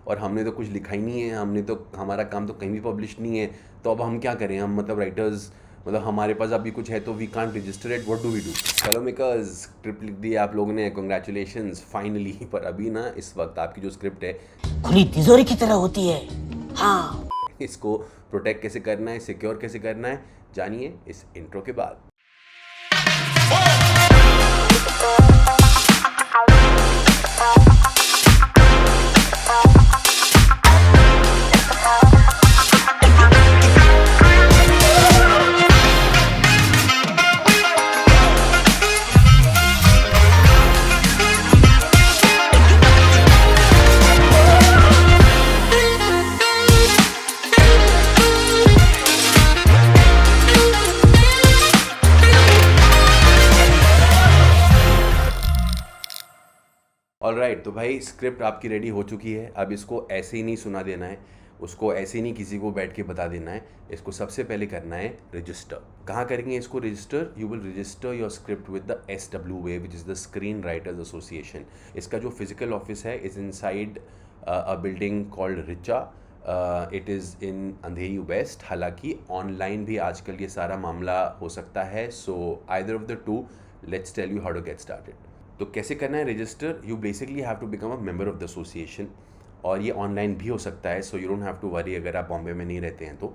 और हमने तो कुछ लिखा ही नहीं है, हमने तो हमारा काम तो कहीं भी पब्लिश नहीं है, तो अब हम क्या करें, हम मतलब राइटर्स, मतलब हमारे पास अभी कुछ है तो we can't register it, what do we do. Hello makers, script लिख दी आप लोगों ने, कॉन्ग्रेचुलेशंस फाइनली। पर अभी ना इस वक्त आपकी जो स्क्रिप्ट है खुली तिजोरी की तरह होती है। हाँ, इसको प्रोटेक्ट कैसे करना है, सिक्योर कैसे करना है, जानिए इस इंट्रो के बाद। ऑलराइट, तो भाई स्क्रिप्ट आपकी रेडी हो चुकी है। अब इसको ऐसे ही नहीं सुना देना है, उसको ऐसे ही नहीं किसी को बैठ के बता देना है। इसको सबसे पहले करना है रजिस्टर। कहाँ करेंगे इसको register? You will register your script with the SWA, which is the screen writers association. इसका जो फिजिकल ऑफिस है is inside a building called Richa. It is in Andheri west. हालांकि ऑनलाइन भी आजकल ये सारा मामला हो सकता है। So either of the two, let's tell you how to get started. तो कैसे करना है register? You basically have to become a member of the association, और ये ऑनलाइन भी हो सकता है, so you don't have to worry अगर आप बॉम्बे में नहीं रहते हैं तो।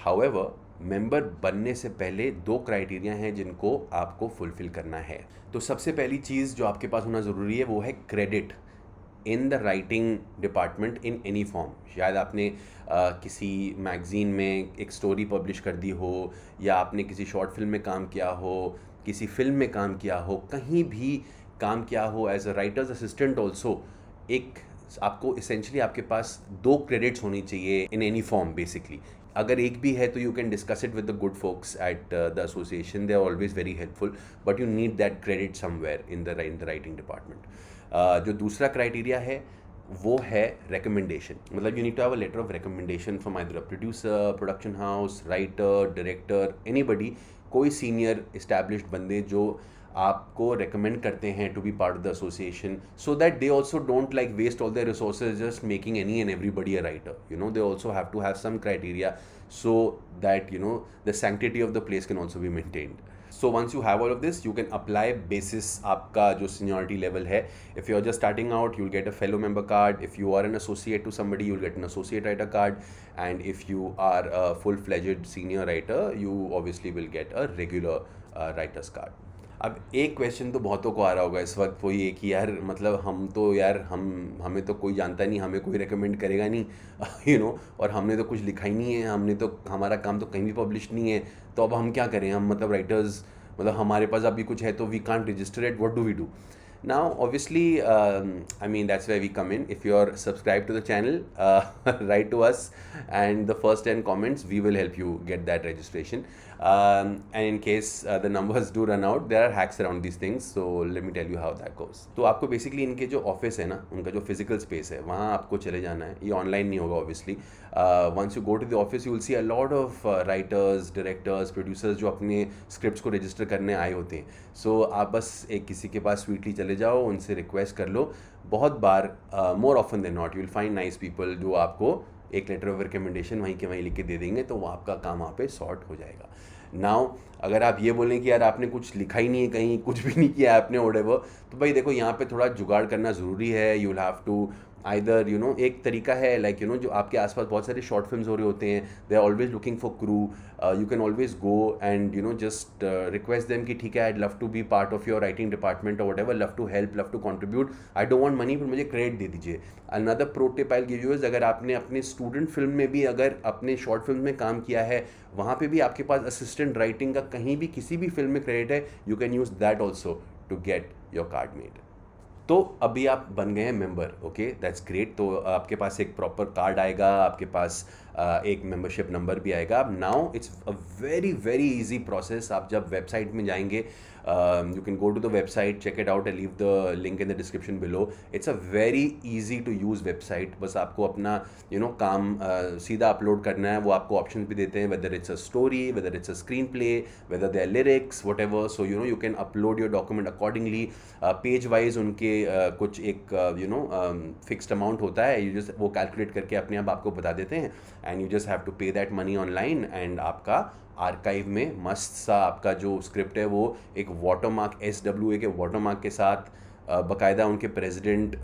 हाउएवर, मेंबर बनने से पहले 2 क्राइटेरिया हैं जिनको आपको फुलफिल करना है। तो सबसे पहली चीज़ जो आपके पास होना ज़रूरी है वो है credit in the writing department in any form. शायद आपने किसी मैगज़ीन में एक स्टोरी पब्लिश कर दी हो, या आपने किसी शॉर्ट फिल्म में काम किया हो, किसी फिल्म में काम किया हो, कहीं भी काम किया हो as a writers assistant also. एक आपको इसेंशली आपके पास 2 क्रेडिट्स होनी चाहिए इन एनी फॉर्म बेसिकली। अगर एक भी है तो you can discuss it with the good folks at the association, they are always very helpful, but you need that credit somewhere in the writing department. जो दूसरा criteria है वो है रिकमेंडेशन। मतलब you need to have a letter of recommendation from either a producer, production house, writer, director, anybody, कोई senior established बंदे जो आपको रेकमेंड करते हैं to be part of the association, so that they also don't like waste all their resources just making any and everybody a writer. You know, they also have to have some criteria so that, you know, the sanctity of the place can also be maintained. So once you have all of this, you can apply basis आपका जो seniority level है. If you are just starting out, you'll get a fellow member card. If you are an associate to somebody, you'll get an associate writer card. And if you are a full-fledged senior writer, you obviously will get a regular writer's card. अब एक question तो बहुतों को आ रहा होगा इस वक्त, वो ये कि यार मतलब हम तो यार हमें तो कोई जानता नहीं, हमें कोई रेकमेंड करेगा नहीं यू नो, और हमने तो कुछ लिखा ही नहीं है, हमने तो हमारा काम तो कहीं भी पब्लिश नहीं है, तो अब हम क्या करें, हम मतलब राइटर्स, मतलब हमारे पास अभी कुछ है तो we can't register it, what do we do? Now, obviously, I mean, that's where we come in. If you are subscribed to the channel, write to us, and the first 10 comments, we will help you get that registration. And in case the numbers do run out, there are hacks around these things. So let me tell you how that goes. तो आपको basically इनके जो office है ना, उनका जो physical space है, वहाँ आपको चले जाना है। ये ऑनलाइन नहीं होगा obviously. Once you go to the office, you will see a lot of writers, directors, producers जो अपने स्क्रिप्ट्स को रजिस्टर करने आए होते हैं। सो आप बस एक किसी के पास स्वीटली चले जाओ, उनसे रिक्वेस्ट कर लो। बहुत बार, more often than not, you will find nice people जो आपको एक लेटर ऑफ रिकमेंडेशन वहीं के वहीं लिख के दे देंगे, तो वो आपका काम वहाँ पे सॉर्ट हो जाएगा। नाउ अगर आप ये बोलें कि यार आपने कुछ लिखा ही नहीं है, कहीं कुछ भी नहीं किया आपने व्हाटएवर, तो भाई देखो यहाँ पे थोड़ा जुगाड़ करना ज़रूरी है। You will have to either, you know, एक तरीका है लाइक, यू नो, जो आपके आसपास बहुत सारे शॉर्ट फिल्म्स हो रहे होते हैं, they are always looking for crew. You can always go and, you know, just request them कि ठीक है, I love to be part of your writing department और whatever, love to help, love to contribute, I don't want money, पर मुझे credit दे दीजिए। Another pro tip I will give you is, अगर आपने अपने स्टूडेंट फिल्म में भी, अगर अपने शॉर्ट फिल्म में काम किया है, वहाँ पे भी आपके पास असिस्टेंट राइटिंग का कहीं भी किसी भी फिल्म में क्रेडिट है, you can use that also to get your card made. तो अभी आप बन गए हैं मेंबर, ओके, दैट्स ग्रेट। तो आपके पास एक प्रॉपर कार्ड आएगा, आपके पास एक मेंबरशिप नंबर भी आएगा। Now it's a very very easy process. आप जब वेबसाइट में जाएंगे, You can go to the website, check it out. I'll leave the link in the description below. It's a very easy to use website. बस आपको अपना काम सीधा upload करना है. वो आपको ऑप्शन भी देते हैं, whether it's a story, whether it's a screenplay, whether they are lyrics, whatever. So you can upload your document accordingly. Page wise उनके कुछ एक फिक्स्ड अमाउंट होता है. You just वो कैलकुलेट करके अपने आप आपको बता देते हैं, and you just have to pay that money online, and आपका आर्काइव में मस्त सा आपका जो स्क्रिप्ट है वो एक वाटरमार्क SWA के वाटरमार्क के साथ बाकायदा उनके प्रेसिडेंट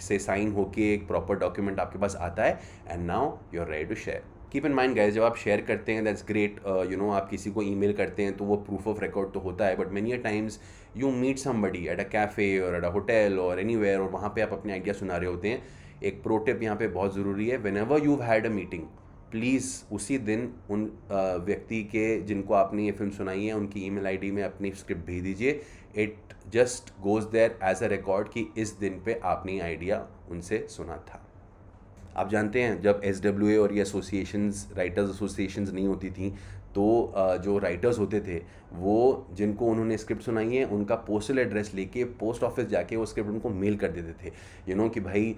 से साइन होके एक प्रॉपर डॉक्यूमेंट आपके पास आता है. And now you are ready to share. Keep in mind guys, जब आप शेयर करते हैं दैट्स ग्रेट. आप किसी को ईमेल करते हैं तो वो प्रूफ ऑफ रिकॉर्ड तो होता है, but many a times you meet somebody at a cafe or at a hotel or anywhere, और वहाँ पे आप अपने आइडिया सुना रहे होते हैं. एक प्रो टिप यहाँ पे बहुत ज़रूरी है. When ever you had a meeting, please उसी दिन उन व्यक्ति के जिनको आपने ये फिल्म सुनाई है उनकी ईमेल आईडी में अपनी स्क्रिप्ट भेज दीजिए. It just goes there as a record कि इस दिन पे आपने आइडिया उनसे सुना था. आप जानते हैं जब SWA और ये एसोसिएशंस, राइटर्स एसोसिएशंस नहीं होती थी, तो जो राइटर्स होते थे वो जिनको उन्होंने स्क्रिप्ट सुनाई है उनका पोस्टल एड्रेस लेके पोस्ट ऑफिस जाके वो स्क्रिप्ट उनको मेल कर देते थे. कि भाई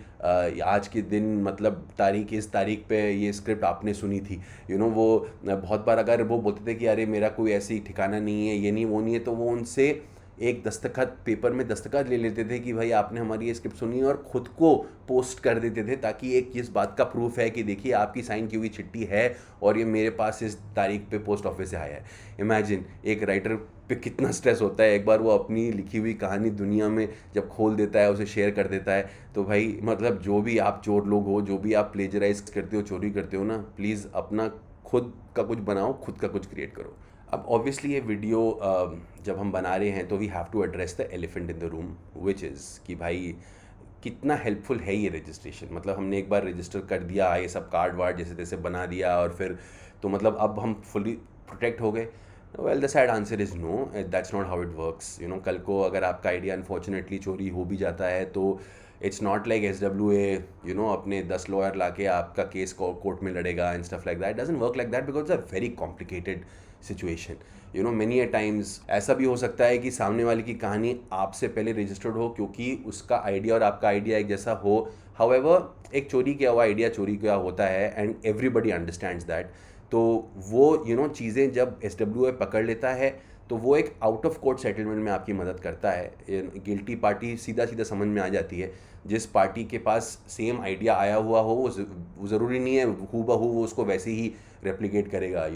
आज के दिन मतलब तारीख इस तारीख पे ये स्क्रिप्ट आपने सुनी थी. वो बहुत बार अगर वो बोलते थे कि अरे मेरा कोई ऐसी ठिकाना नहीं है, ये नहीं वो नहीं है, तो वो उनसे एक दस्तखत पेपर में दस्तखत ले लेते थे कि भाई आपने हमारी ये स्क्रिप्ट सुनी है, और ख़ुद को पोस्ट कर देते थे ताकि एक इस बात का प्रूफ है कि देखिए आपकी साइन की हुई चिट्ठी है और ये मेरे पास इस तारीख पे पोस्ट ऑफिस से आया है. इमेजिन एक राइटर पे कितना स्ट्रेस होता है. एक बार वो अपनी लिखी हुई कहानी दुनिया में जब खोल देता है, उसे शेयर कर देता है, तो भाई मतलब जो भी आप चोर लोग हो, जो भी आप प्लेजराइज करते हो, चोरी करते हो ना, प्लीज़ अपना खुद का कुछ बनाओ, खुद का कुछ क्रिएट करो. अब ऑब्वियसली ये वीडियो जब हम बना रहे हैं तो we have to address the elephant in the room, which is कि भाई कितना हेल्पफुल है ये रजिस्ट्रेशन. मतलब हमने एक बार रजिस्टर कर दिया, ये सब कार्ड वार्ड जैसे तैसे बना दिया, और फिर तो मतलब अब हम फुली प्रोटेक्ट हो गए. Well the sad answer is no, that's not how it works. कल को अगर आपका आइडिया अनफॉर्चुनेटली चोरी हो भी जाता है तो इट्स नॉट लाइक SWA अपने 10 लॉयर ला के आपका केस कोर्ट में लड़ेगा and stuff like that. Doesn't work like that because it's a very complicated situation. Many a times ऐसा भी हो सकता है कि सामने वाले की कहानी आपसे पहले रजिस्टर्ड हो क्योंकि उसका आइडिया और आपका आइडिया एक जैसा हो. हाउएवर एक चोरी किया हुआ आइडिया चोरी किया होता है, एंड एवरीबडी अंडरस्टैंड्स दैट. तो वो चीज़ें जब SWA पकड़ लेता है तो वो एक आउट ऑफ कोर्ट सेटलमेंट में आपकी मदद करता है. गिल्टी पार्टी सीधा सीधा समझ में आ जाती है. जिस पार्टी के पास सेम आइडिया आया हुआ हो वो ज़रूरी नहीं है हूबहू वो उसको वैसे ही रेप्लिकेट करेगा.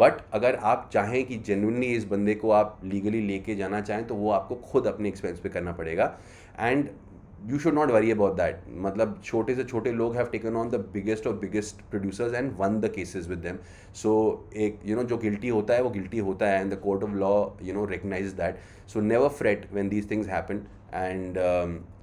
बट अगर आप चाहें कि जेन्युइनली इस बंदे को आप लीगली लेके जाना चाहें तो वो आपको खुद अपने एक्सपेंस पे करना पड़ेगा. And you should not worry about that. मतलब छोटे से छोटे लोग have taken on the biggest of biggest producers and won the cases with them. So एक जो गिल्टी होता है वो गिल्टी होता है, and the court of law recognize that. So never fret when these things happen, and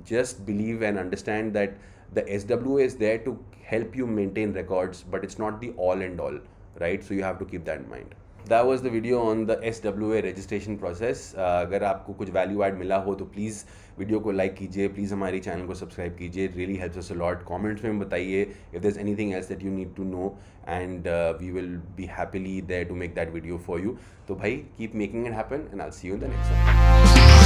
just believe and understand that the SWA is there to help you maintain records, but it's not the all and all, right? So you have to keep that in mind. That was the video on the SWA registration process. अगर आपको कुछ value add मिला हो तो please video को like कीजिए, please हमारी channel को सब्सक्राइब कीजिए. Really helps us a lot. Comments में बताइए if there's anything else that you need to know, and we will be happily there to make that video for you. तो भाई keep making it happen, and I'll see you in the next one.